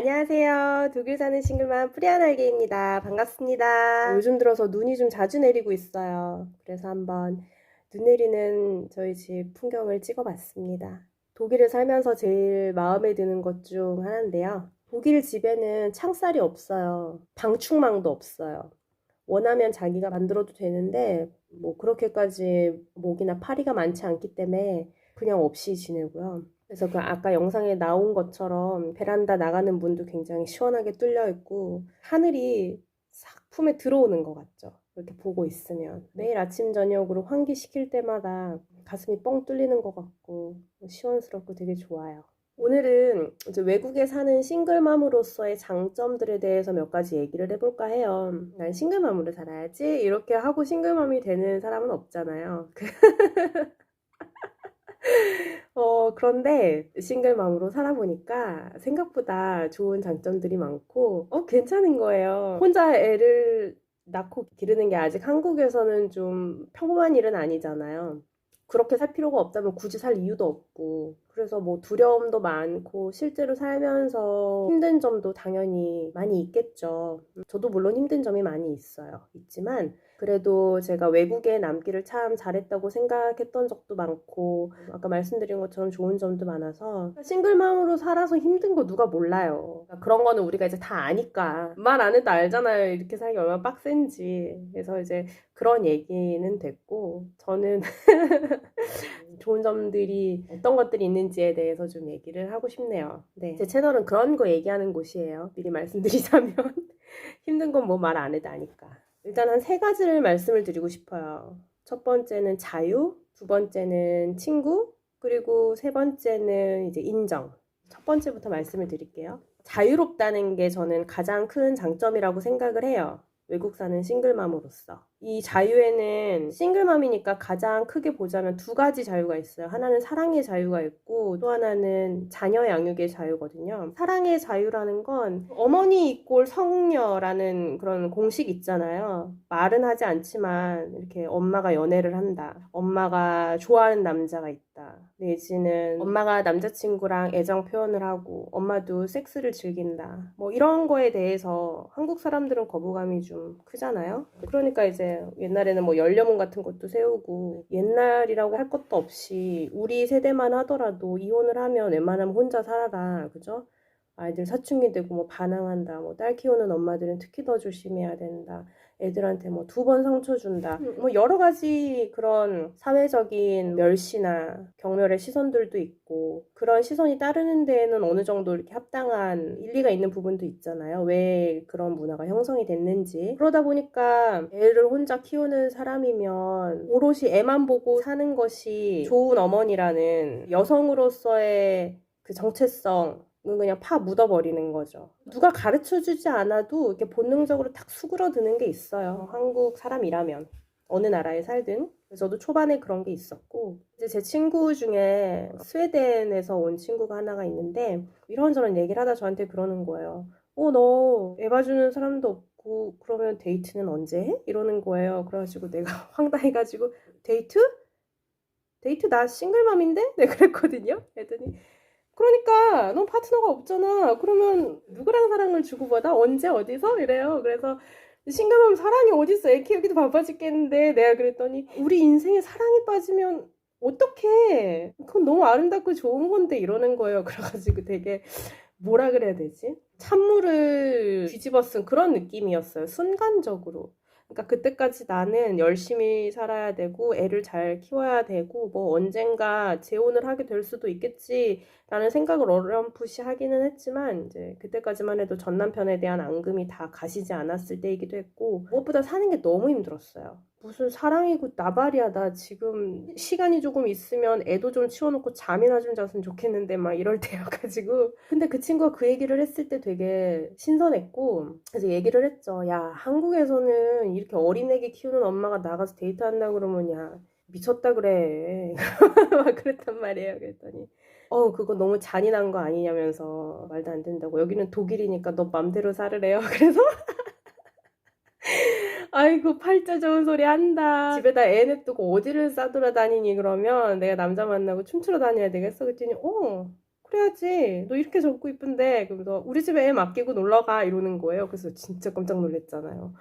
안녕하세요. 독일 사는 싱글맘 프리아날게입니다. 반갑습니다. 요즘 들어서 눈이 좀 자주 내리고 있어요. 그래서 한번 눈 내리는 저희 집 풍경을 찍어봤습니다. 독일에 살면서 제일 마음에 드는 것 중 하나인데요. 독일 집에는 창살이 없어요. 방충망도 없어요. 원하면 자기가 만들어도 되는데 뭐 그렇게까지 모기나 파리가 많지 않기 때문에 그냥 없이 지내고요. 그래서 그 아까 영상에 나온 것처럼 베란다 나가는 문도 굉장히 시원하게 뚫려 있고 하늘이 싹 품에 들어오는 것 같죠. 이렇게 보고 있으면 매일 아침 저녁으로 환기시킬 때마다 가슴이 뻥 뚫리는 것 같고 시원스럽고 되게 좋아요. 오늘은 이제 외국에 사는 싱글맘으로서의 장점들에 대해서 몇 가지 얘기를 해볼까 해요. 난 싱글맘으로 살아야지 이렇게 하고 싱글맘이 되는 사람은 없잖아요. 그런데 싱글맘으로 살아보니까 생각보다 좋은 장점들이 많고 괜찮은 거예요. 혼자 애를 낳고 기르는 게 아직 한국에서는 좀 평범한 일은 아니잖아요. 그렇게 살 필요가 없다면 굳이 살 이유도 없고 그래서 뭐 두려움도 많고 실제로 살면서 힘든 점도 당연히 많이 있겠죠. 저도 물론 힘든 점이 많이 있지만 그래도 제가 외국에 남기를 참 잘했다고 생각했던 적도 많고 아까 말씀드린 것처럼 좋은 점도 많아서 싱글맘으로 살아서 힘든 거 누가 몰라요. 그러니까 그런 거는 우리가 이제 다 아니까 말 안 해도 알잖아요. 이렇게 살기 얼마나 빡센지. 그래서 이제 그런 얘기는 됐고 저는 좋은 점들이 어떤 것들이 있는지에 대해서 좀 얘기를 하고 싶네요. 네, 제 채널은 그런 거 얘기하는 곳이에요. 미리 말씀드리자면 힘든 건 뭐 말 안 해도 아니까. 일단 한 세 가지를 말씀을 드리고 싶어요. 첫 번째는 자유, 두 번째는 친구, 그리고 세 번째는 이제 인정. 첫 번째부터 말씀을 드릴게요. 자유롭다는 게 저는 가장 큰 장점이라고 생각을 해요. 외국 사는 싱글맘으로서. 이 자유에는 싱글맘이니까 가장 크게 보자면 두 가지 자유가 있어요. 하나는 사랑의 자유가 있고 또 하나는 자녀 양육의 자유거든요. 사랑의 자유라는 건 어머니 이꼴 성녀라는 그런 공식 있잖아요. 말은 하지 않지만 이렇게 엄마가 연애를 한다. 엄마가 좋아하는 남자가 있다. 내지는 엄마가 남자친구랑 애정 표현을 하고 엄마도 섹스를 즐긴다. 뭐 이런 거에 대해서 한국 사람들은 거부감이 좀 크잖아요. 그러니까 이제 옛날에는 뭐 열려문 같은 것도 세우고 옛날이라고 할 것도 없이 우리 세대만 하더라도 이혼을 하면 웬만하면 혼자 살아라. 그죠? 아이들 사춘기 되고 뭐 반항한다. 뭐 딸 키우는 엄마들은 특히 더 조심해야 된다. 애들한테 뭐 2번 상처 준다. 뭐 여러 가지 그런 사회적인 멸시나 경멸의 시선들도 있고 그런 시선이 따르는 데에는 어느 정도 이렇게 합당한 일리가 있는 부분도 있잖아요. 왜 그런 문화가 형성이 됐는지. 그러다 보니까 애를 혼자 키우는 사람이면 오롯이 애만 보고 사는 것이 좋은 어머니라는 여성으로서의 그 정체성 그냥 파 묻어버리는 거죠. 누가 가르쳐주지 않아도 이렇게 본능적으로 탁 수그러드는 게 있어요. 한국 사람이라면. 어느 나라에 살든. 그래서 저도 초반에 그런 게 있었고 이제 제 친구 중에 스웨덴에서 온 친구가 하나가 있는데 이런저런 얘기를 하다 저한테 그러는 거예요. 너 애 봐주는 사람도 없고 그러면 데이트는 언제 해? 이러는 거예요. 그래가지고 내가 황당해가지고 데이트? 데이트 나 싱글맘인데? 네 그랬거든요. 그랬더니 그러니까 넌 파트너가 없잖아. 그러면 누구랑 사랑을 주고받아? 언제 어디서? 이래요. 그래서 싱글맘 사랑이 어딨어? 애 키우기도 바빠 죽겠는데 내가 그랬더니 우리 인생에 사랑이 빠지면 어떡해? 그건 너무 아름답고 좋은 건데 이러는 거예요. 그래가지고 되게 뭐라 그래야 되지? 찬물을 뒤집어 쓴 그런 느낌이었어요. 순간적으로. 그러니까 그때까지 나는 열심히 살아야 되고 애를 잘 키워야 되고 뭐 언젠가 재혼을 하게 될 수도 있겠지라는 생각을 어렴풋이 하기는 했지만 이제 그때까지만 해도 전 남편에 대한 앙금이 다 가시지 않았을 때이기도 했고 무엇보다 사는 게 너무 힘들었어요. 무슨 사랑이고 나발이야. 나 지금 시간이 조금 있으면 애도 좀 치워놓고 잠이나 좀 잤으면 좋겠는데 막 이럴 때여가지고 근데 그 친구가 그 얘기를 했을 때 되게 신선했고 그래서 얘기를 했죠. 야 한국에서는 이렇게 어린애기 키우는 엄마가 나가서 데이트한다 그러면 야 미쳤다 그래 막 그랬단 말이에요. 그랬더니 그거 너무 잔인한 거 아니냐면서 말도 안 된다고 여기는 독일이니까 너 맘대로 살으래요. 그래서 아이고 팔자 좋은 소리 한다. 집에다 애 냅두고 어디를 싸돌아다니니 그러면 내가 남자 만나고 춤추러 다녀야 되겠어. 그랬더니 그래야지. 너 이렇게 젊고 이쁜데. 그러면서 우리 집에 애 맡기고 놀러 가 이러는 거예요. 그래서 진짜 깜짝 놀랐잖아요.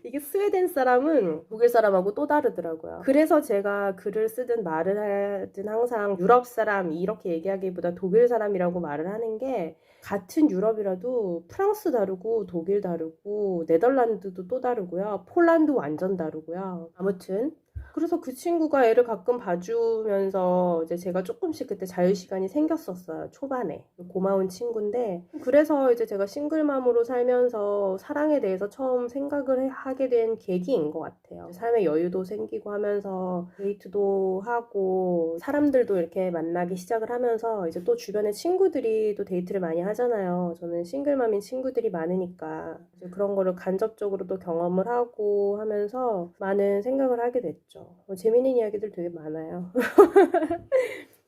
이게 스웨덴 사람은 독일 사람하고 또 다르더라고요. 그래서 제가 글을 쓰든 말을 하든 항상 유럽 사람 이렇게 얘기하기보다 독일 사람이라고 말을 하는 게 같은 유럽이라도 프랑스 다르고 독일 다르고 네덜란드도 또 다르고요. 폴란드 완전 다르고요. 아무튼 그래서 그 친구가 애를 가끔 봐주면서 이제 제가 조금씩 그때 자유시간이 생겼었어요. 초반에. 고마운 친구인데. 그래서 이제 제가 싱글맘으로 살면서 사랑에 대해서 처음 생각을 하게 된 계기인 것 같아요. 삶의 여유도 생기고 하면서 데이트도 하고 사람들도 이렇게 만나기 시작을 하면서 이제 또 주변에 친구들이 또 데이트를 많이 하잖아요. 저는 싱글맘인 친구들이 많으니까 이제 그런 거를 간접적으로 또 경험을 하고 하면서 많은 생각을 하게 됐죠. 재밌는 이야기들 되게 많아요.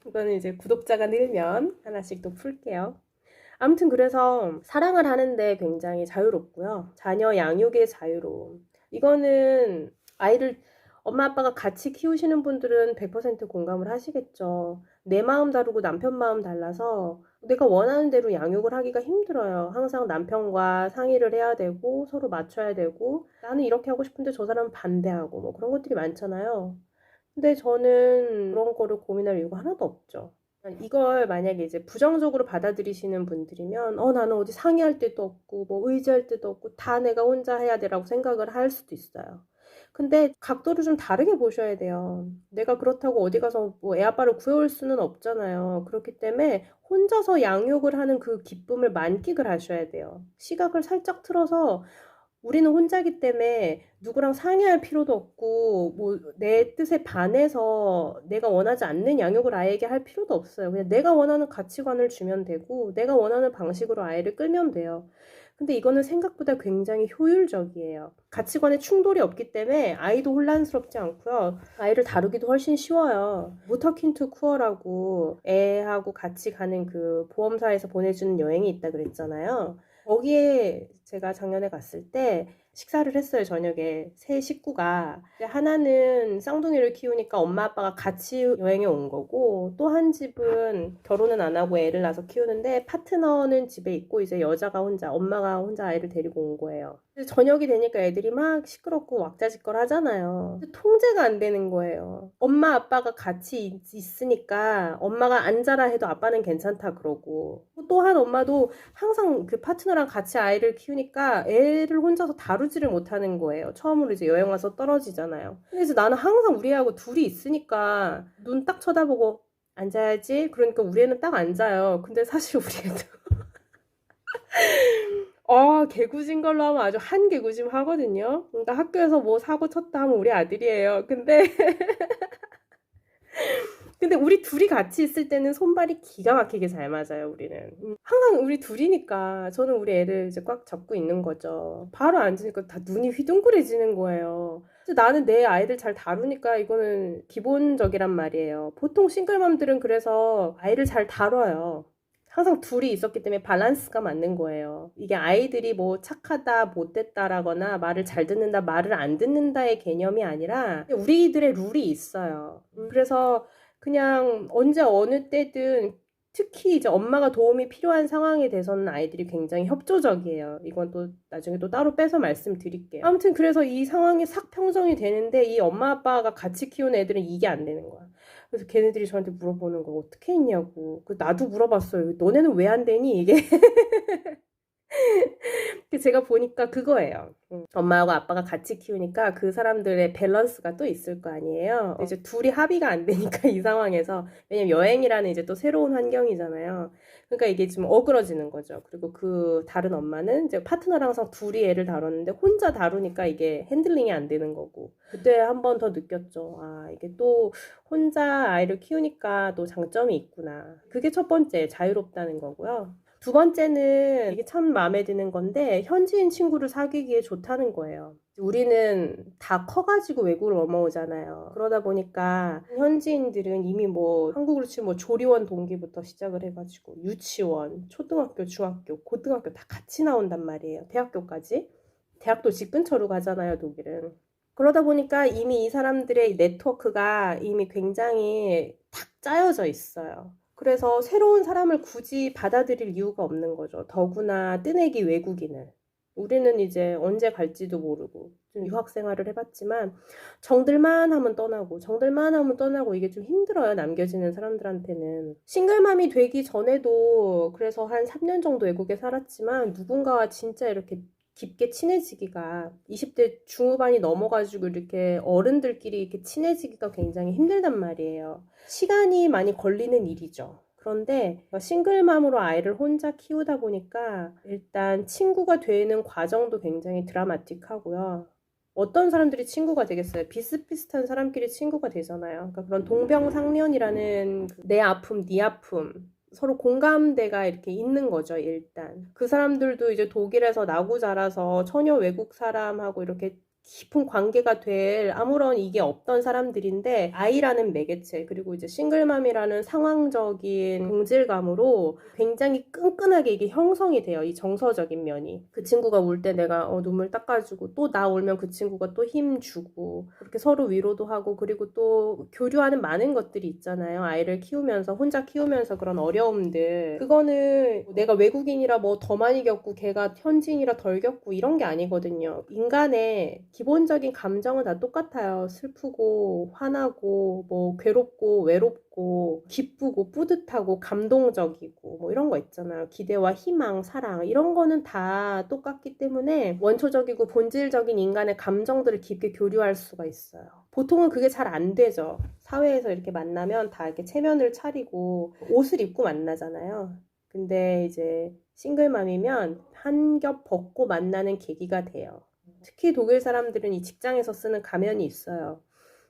이거는 이제 구독자가 늘면 하나씩 또 풀게요. 아무튼 그래서 사랑을 하는데 굉장히 자유롭고요. 자녀 양육의 자유로움. 이거는 아이를 엄마 아빠가 같이 키우시는 분들은 100% 공감을 하시겠죠. 내 마음 다르고 남편 마음 달라서 내가 원하는 대로 양육을 하기가 힘들어요. 항상 남편과 상의를 해야 되고 서로 맞춰야 되고 나는 이렇게 하고 싶은데 저 사람은 반대하고 뭐 그런 것들이 많잖아요. 근데 저는 그런 거를 고민할 이유가 하나도 없죠. 이걸 만약에 이제 부정적으로 받아들이시는 분들이면 나는 어디 상의할 데도 없고 뭐 의지할 데도 없고 다 내가 혼자 해야 되라고 생각을 할 수도 있어요. 근데 각도를 좀 다르게 보셔야 돼요. 내가 그렇다고 어디 가서 뭐 애 아빠를 구해올 수는 없잖아요. 그렇기 때문에 혼자서 양육을 하는 그 기쁨을 만끽을 하셔야 돼요. 시각을 살짝 틀어서 우리는 혼자기 때문에 누구랑 상의할 필요도 없고 뭐 내 뜻에 반해서 내가 원하지 않는 양육을 아이에게 할 필요도 없어요. 그냥 내가 원하는 가치관을 주면 되고 내가 원하는 방식으로 아이를 끌면 돼요. 근데 이거는 생각보다 굉장히 효율적이에요. 가치관에 충돌이 없기 때문에 아이도 혼란스럽지 않고요. 아이를 다루기도 훨씬 쉬워요. 모터킨트 쿠어라고 애하고 같이 가는 그 보험사에서 보내주는 여행이 있다 그랬잖아요. 거기에 제가 작년에 갔을 때 식사를 했어요, 저녁에. 세 식구가. 하나는 쌍둥이를 키우니까 엄마 아빠가 같이 여행에 온 거고, 또 한 집은 결혼은 안 하고 애를 낳아서 키우는데, 파트너는 집에 있고, 이제 여자가 혼자, 엄마가 혼자 아이를 데리고 온 거예요. 저녁이 되니까 애들이 막 시끄럽고 왁자지껄 하잖아요. 통제가 안 되는 거예요. 엄마 아빠가 같이 있으니까 엄마가 앉아라 해도 아빠는 괜찮다 그러고 또한 엄마도 항상 그 파트너랑 같이 아이를 키우니까 애를 혼자서 다루지를 못하는 거예요. 처음으로 이제 여행 와서 떨어지잖아요. 근데 이제 나는 항상 우리 애하고 둘이 있으니까 눈 딱 쳐다보고 앉아야지. 그러니까 우리 애는 딱 앉아요. 근데 사실 우리 애도 개구진 걸로 하면 아주 한 개구짐 하거든요. 그러니까 학교에서 뭐 사고 쳤다 하면 우리 아들이에요. 근데 우리 둘이 같이 있을 때는 손발이 기가 막히게 잘 맞아요, 우리는. 항상 우리 둘이니까 저는 우리 애를 이제 꽉 잡고 있는 거죠. 바로 앉으니까 다 눈이 휘둥그레지는 거예요. 근데 나는 내 아이들 잘 다루니까 이거는 기본적이란 말이에요. 보통 싱글맘들은 그래서 아이를 잘 다뤄요. 항상 둘이 있었기 때문에 밸런스가 맞는 거예요. 이게 아이들이 뭐 착하다, 못됐다라거나 말을 잘 듣는다, 말을 안 듣는다의 개념이 아니라 우리들의 룰이 있어요. 그래서 그냥 언제 어느 때든 특히 이제 엄마가 도움이 필요한 상황에 대해서는 아이들이 굉장히 협조적이에요. 이건 또 나중에 또 따로 빼서 말씀드릴게요. 아무튼 그래서 이 상황이 싹 평정이 되는데 이 엄마 아빠가 같이 키우는 애들은 이게 안 되는 거야. 그래서 걔네들이 저한테 물어보는 거 어떻게 했냐고. 나도 물어봤어요. 너네는 왜 안 되니? 이게 제가 보니까 그거예요. 엄마하고 아빠가 같이 키우니까 그 사람들의 밸런스가 또 있을 거 아니에요. 이제 둘이 합의가 안 되니까 이 상황에서 왜냐면 여행이라는 이제 또 새로운 환경이잖아요. 그러니까 이게 좀 어그러지는 거죠. 그리고 그 다른 엄마는 이제 파트너랑 항상 둘이 애를 다뤘는데 혼자 다루니까 이게 핸들링이 안 되는 거고. 그때 한 번 더 느꼈죠. 이게 또 혼자 아이를 키우니까 또 장점이 있구나. 그게 첫 번째 자유롭다는 거고요. 두 번째는 이게 참 마음에 드는 건데 현지인 친구를 사귀기에 좋다는 거예요. 우리는 다 커가지고 외국으로 넘어오잖아요. 그러다 보니까 현지인들은 이미 뭐 한국으로 치면 뭐 조리원 동기부터 시작을 해가지고 유치원, 초등학교, 중학교, 고등학교 다 같이 나온단 말이에요. 대학교까지. 대학도 집 근처로 가잖아요, 독일은. 그러다 보니까 이미 이 사람들의 네트워크가 이미 굉장히 탁 짜여져 있어요. 그래서 새로운 사람을 굳이 받아들일 이유가 없는 거죠. 더구나 뜨내기 외국인을. 우리는 이제 언제 갈지도 모르고 좀 유학 생활을 해봤지만 정들만 하면 떠나고 정들만 하면 떠나고 이게 좀 힘들어요. 남겨지는 사람들한테는. 싱글맘이 되기 전에도 그래서 한 3년 정도 외국에 살았지만 누군가와 진짜 이렇게 깊게 친해지기가 20대 중후반이 넘어가지고 이렇게 어른들끼리 이렇게 친해지기가 굉장히 힘들단 말이에요. 시간이 많이 걸리는 일이죠. 그런데 싱글맘으로 아이를 혼자 키우다 보니까 일단 친구가 되는 과정도 굉장히 드라마틱하고요. 어떤 사람들이 친구가 되겠어요? 비슷비슷한 사람끼리 친구가 되잖아요. 그러니까 그런 동병상련이라는 내 아픔, 네 아픔 서로 공감대가 이렇게 있는 거죠, 일단. 그 사람들도 이제 독일에서 나고 자라서 처녀 외국 사람하고 이렇게 깊은 관계가 될 아무런 이게 없던 사람들인데 아이라는 매개체 그리고 이제 싱글맘이라는 상황적인 동질감으로 굉장히 끈끈하게 이게 형성이 돼요. 이 정서적인 면이. 그 친구가 울 때 내가 눈물 닦아주고 또 나 울면 그 친구가 또 힘주고 그렇게 서로 위로도 하고 그리고 또 교류하는 많은 것들이 있잖아요. 아이를 키우면서 혼자 키우면서 그런 어려움들 그거는 내가 외국인이라 뭐 더 많이 겪고 걔가 현지인이라 덜 겪고 이런 게 아니거든요. 인간의 기본적인 감정은 다 똑같아요. 슬프고 화나고 뭐 괴롭고 외롭고 기쁘고 뿌듯하고 감동적이고 뭐 이런 거 있잖아요. 기대와 희망, 사랑 이런 거는 다 똑같기 때문에 원초적이고 본질적인 인간의 감정들을 깊게 교류할 수가 있어요. 보통은 그게 잘 안 되죠. 사회에서 이렇게 만나면 다 이렇게 체면을 차리고 옷을 입고 만나잖아요. 근데 이제 싱글맘이면 한 겹 벗고 만나는 계기가 돼요. 특히 독일 사람들은 이 직장에서 쓰는 가면이 있어요.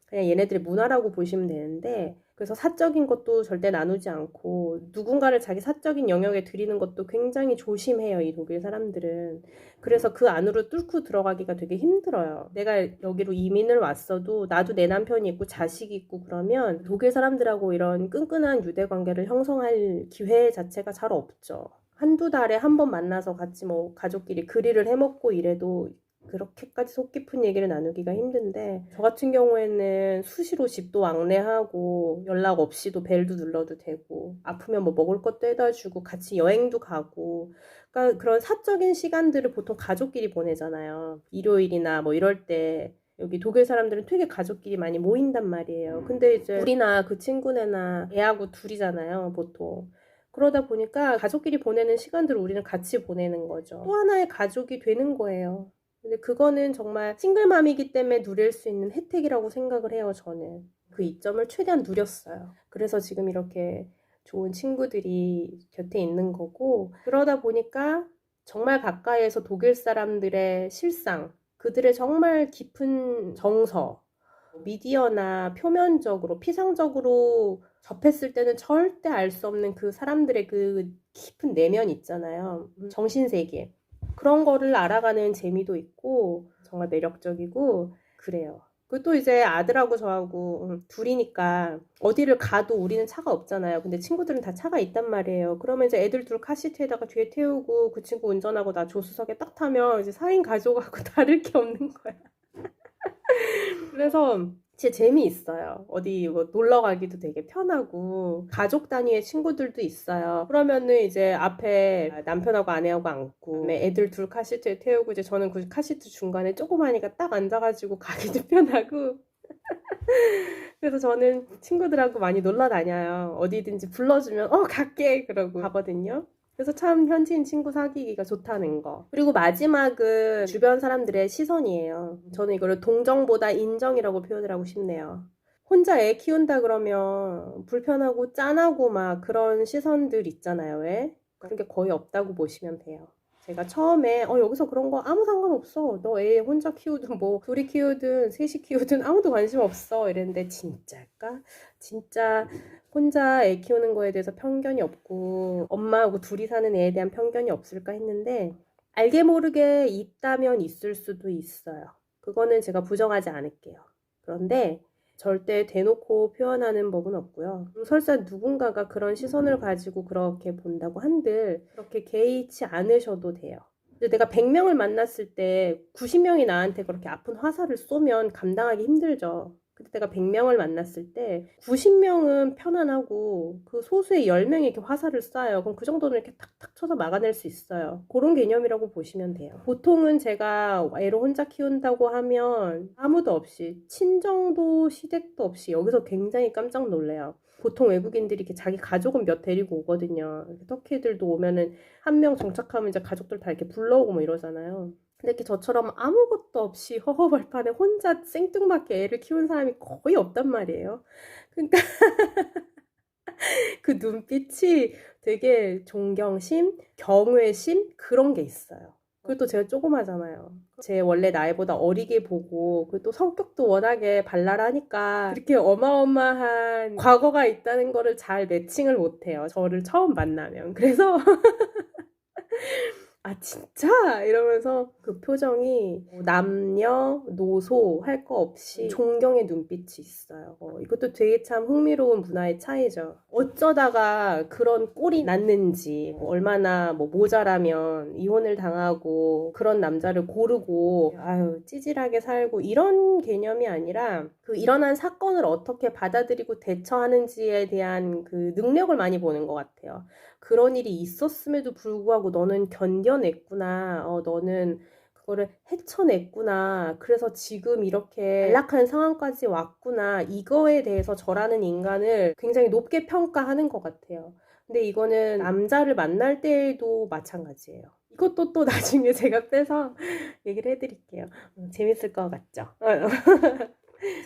그냥 얘네들의 문화라고 보시면 되는데 그래서 사적인 것도 절대 나누지 않고 누군가를 자기 사적인 영역에 들이는 것도 굉장히 조심해요. 이 독일 사람들은. 그래서 그 안으로 뚫고 들어가기가 되게 힘들어요. 내가 여기로 이민을 왔어도 나도 내 남편이 있고 자식이 있고 그러면 독일 사람들하고 이런 끈끈한 유대관계를 형성할 기회 자체가 잘 없죠. 한두 달에 한 번 만나서 같이 뭐 가족끼리 그릴을 해먹고 이래도 그렇게까지 속 깊은 얘기를 나누기가 힘든데 저 같은 경우에는 수시로 집도 왕래하고 연락 없이도 벨도 눌러도 되고 아프면 뭐 먹을 것도 해다 주고 같이 여행도 가고 그러니까 그런 사적인 시간들을 보통 가족끼리 보내잖아요. 일요일이나 뭐 이럴 때 여기 독일 사람들은 되게 가족끼리 많이 모인단 말이에요. 근데 이제 우리나 그 친구네나 애하고 둘이잖아요, 보통. 그러다 보니까 가족끼리 보내는 시간들을 우리는 같이 보내는 거죠. 또 하나의 가족이 되는 거예요. 근데 그거는 정말 싱글맘이기 때문에 누릴 수 있는 혜택이라고 생각을 해요, 저는. 그 이점을 최대한 누렸어요. 그래서 지금 이렇게 좋은 친구들이 곁에 있는 거고, 그러다 보니까 정말 가까이에서 독일 사람들의 실상, 그들의 정말 깊은 정서, 미디어나 표면적으로, 피상적으로 접했을 때는 절대 알 수 없는 그 사람들의 그 깊은 내면 있잖아요. 정신세계. 그런 거를 알아가는 재미도 있고 정말 매력적이고 그래요. 그리고 또 이제 아들하고 저하고 둘이니까 어디를 가도 우리는 차가 없잖아요. 근데 친구들은 다 차가 있단 말이에요. 그러면 이제 애들 둘 카시트에다가 뒤에 태우고 그 친구 운전하고 나 조수석에 딱 타면 이제 4인 가족하고 다를 게 없는 거야. 그래서 진짜 재미있어요. 어디 뭐 놀러 가기도 되게 편하고 가족 단위의 친구들도 있어요. 그러면은 이제 앞에 남편하고 아내하고 앉고 그다음에 애들 둘 카시트에 태우고 이제 저는 그 카시트 중간에 조그마니까 딱 앉아가지고 가기도 편하고 그래서 저는 친구들하고 많이 놀러 다녀요. 어디든지 불러주면 갈게 그러고 가거든요. 그래서 참 현지인 친구 사귀기가 좋다는 거. 그리고 마지막은 주변 사람들의 시선이에요. 저는 이거를 동정보다 인정이라고 표현을 하고 싶네요. 혼자 애 키운다 그러면 불편하고 짠하고 막 그런 시선들 있잖아요. 왜? 그런 게 거의 없다고 보시면 돼요. 제가 처음에 여기서 그런 거 아무 상관없어. 너 애 혼자 키우든 뭐 둘이 키우든 셋이 키우든 아무도 관심 없어. 이랬는데 진짜일까? 진짜 혼자 애 키우는 거에 대해서 편견이 없고 엄마하고 둘이 사는 애에 대한 편견이 없을까 했는데 알게 모르게 있다면 있을 수도 있어요. 그거는 제가 부정하지 않을게요. 그런데 절대 대놓고 표현하는 법은 없고요. 그리고 설사 누군가가 그런 시선을 가지고 그렇게 본다고 한들 그렇게 개의치 않으셔도 돼요. 근데 내가 100명을 만났을 때 90명이 나한테 그렇게 아픈 화살을 쏘면 감당하기 힘들죠. 그때 내가 100명을 만났을 때 90명은 편안하고 그 소수의 10명이 이렇게 화살을 쏴요. 그럼 그 정도는 이렇게 탁탁 쳐서 막아낼 수 있어요. 그런 개념이라고 보시면 돼요. 보통은 제가 애를 혼자 키운다고 하면 아무도 없이 친정도 시댁도 없이 여기서 굉장히 깜짝 놀래요. 보통 외국인들이 이렇게 자기 가족은 몇 데리고 오거든요. 터키들도 오면은 한 명 정착하면 이제 가족들 다 이렇게 불러오고 뭐 이러잖아요. 근데 이렇게 저처럼 아무것도 없이 허허벌판에 혼자 생뚱맞게 애를 키운 사람이 거의 없단 말이에요. 그러니까 그 눈빛이 되게 존경심, 경외심 그런 게 있어요. 그리고 또 제가 조그마잖아요. 제 원래 나이보다 어리게 보고 그리고 또 성격도 워낙에 발랄하니까 그렇게 어마어마한 과거가 있다는 거를 잘 매칭을 못해요. 저를 처음 만나면. 그래서 아, 진짜? 이러면서 그 표정이 남녀, 노소 할 거 없이 존경의 눈빛이 있어요. 이것도 되게 참 흥미로운 문화의 차이죠. 어쩌다가 그런 꼴이 났는지, 얼마나 뭐 모자라면 이혼을 당하고 그런 남자를 고르고, 아유, 찌질하게 살고 이런 개념이 아니라 그 일어난 사건을 어떻게 받아들이고 대처하는지에 대한 그 능력을 많이 보는 것 같아요. 그런 일이 있었음에도 불구하고 너는 견뎌냈구나. 너는 그거를 헤쳐냈구나. 그래서 지금 이렇게 안락한 상황까지 왔구나. 이거에 대해서 저라는 인간을 굉장히 높게 평가하는 것 같아요. 근데 이거는 남자를 만날 때에도 마찬가지예요. 이것도 또 나중에 제가 빼서 얘기를 해드릴게요. 재밌을 것 같죠?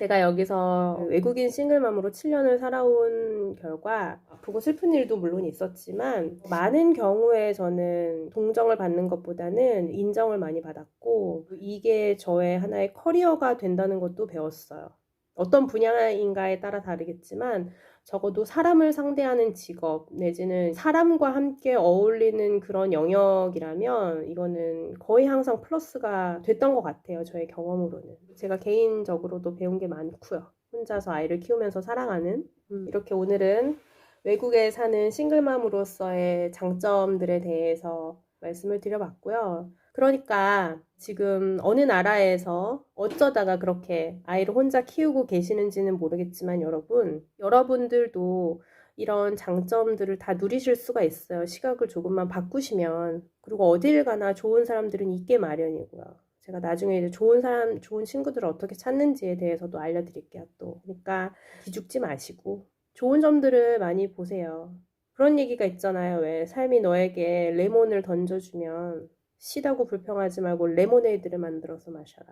제가 여기서 외국인 싱글맘으로 7년을 살아온 결과 아프고 슬픈 일도 물론 있었지만 많은 경우에 저는 동정을 받는 것보다는 인정을 많이 받았고 이게 저의 하나의 커리어가 된다는 것도 배웠어요. 어떤 분야인가에 따라 다르겠지만 적어도 사람을 상대하는 직업 내지는 사람과 함께 어울리는 그런 영역이라면 이거는 거의 항상 플러스가 됐던 것 같아요. 저의 경험으로는. 제가 개인적으로도 배운 게 많고요. 혼자서 아이를 키우면서 살아가는 이렇게 오늘은 외국에 사는 싱글맘으로서의 장점들에 대해서 말씀을 드려봤고요. 그러니까 지금 어느 나라에서 어쩌다가 그렇게 아이를 혼자 키우고 계시는지는 모르겠지만 여러분들도 이런 장점들을 다 누리실 수가 있어요. 시각을 조금만 바꾸시면. 그리고 어딜 가나 좋은 사람들은 있게 마련이고요. 제가 나중에 이제 좋은 친구들을 어떻게 찾는지에 대해서도 알려드릴게요, 또. 그러니까 기죽지 마시고 좋은 점들을 많이 보세요. 그런 얘기가 있잖아요. 왜 삶이 너에게 레몬을 던져주면 시다고 불평하지 말고 레모네이드를 만들어서 마셔라.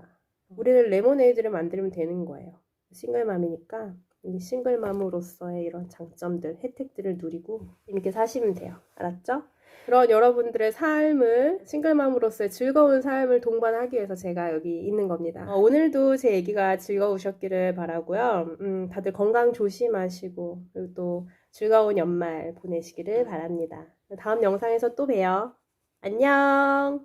우리는 레모네이드를 만들면 되는 거예요. 싱글맘이니까 이 싱글맘으로서의 이런 장점들, 혜택들을 누리고 재밌게 사시면 돼요. 알았죠? 그런 여러분들의 삶을 싱글맘으로서의 즐거운 삶을 동반하기 위해서 제가 여기 있는 겁니다. 오늘도 제 얘기가 즐거우셨기를 바라고요. 다들 건강 조심하시고 그리고 또 즐거운 연말 보내시기를 바랍니다. 다음 영상에서 또 봬요. 안녕.